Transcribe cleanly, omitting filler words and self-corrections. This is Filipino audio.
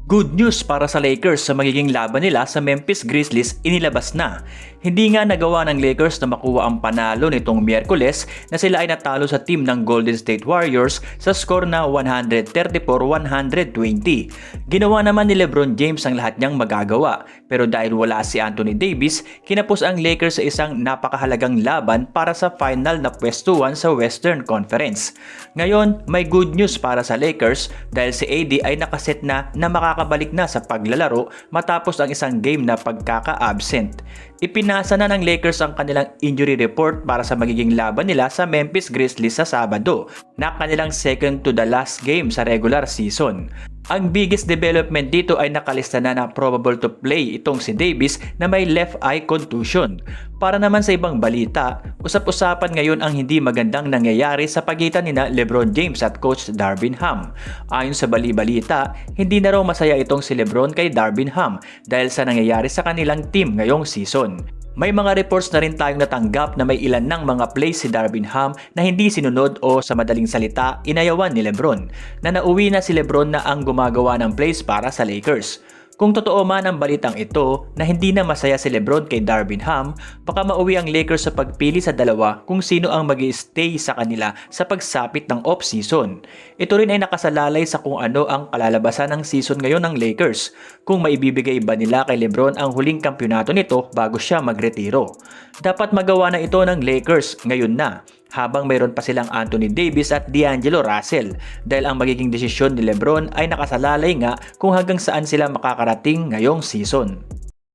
Good news para sa Lakers sa magiging laban nila sa Memphis Grizzlies inilabas na. Hindi nga nagawa ng Lakers na makuha ang panalo nitong Miyerkules na sila ay natalo sa team ng Golden State Warriors sa score na 134-120. Ginawa naman ni LeBron James ang lahat niyang magagawa, pero dahil wala si Anthony Davis, kinapos ang Lakers sa isang napakahalagang laban para sa final na pwestuhan sa Western Conference. Ngayon, may good news para sa Lakers dahil si AD ay nakaset na makakabalik na sa paglalaro matapos ang isang game na pagkaka-absent. Ipinasa na ng Lakers ang kanilang injury report para sa magiging laban nila sa Memphis Grizzlies sa Sabado, na kanilang second to the last game sa regular season. Ang biggest development dito ay nakalista na probable to play itong si Davis na may left eye contusion. Para naman sa ibang balita, usap-usapan ngayon ang hindi magandang nangyayari sa pagitan nina LeBron James at Coach Darvin Ham. Ayon sa bali-balita, hindi na raw masaya itong si LeBron kay Darvin Ham dahil sa nangyayari sa kanilang team ngayong season. May mga reports na rin tayong natanggap na may ilan ng mga plays si Darvin Ham na hindi sinunod o sa madaling salita, inayawan ni LeBron, na nauwi na si LeBron na ang gumagawa ng plays para sa Lakers. Kung totoo man ang balitang ito na hindi na masaya si LeBron kay Darvin Ham, baka mauwi ang Lakers sa pagpili sa dalawa kung sino ang mag-i-stay sa kanila sa pagsapit ng off-season. Ito rin ay nakasalalay sa kung ano ang kalalabasan ng season ngayon ng Lakers, kung maibibigay ba nila kay LeBron ang huling kampyonato nito bago siya magretiro. Dapat magawa na ito ng Lakers ngayon na, habang mayroon pa silang Anthony Davis at D'Angelo Russell, dahil ang magiging desisyon ni LeBron ay nakasalalay nga kung hanggang saan sila makakarating ngayong season.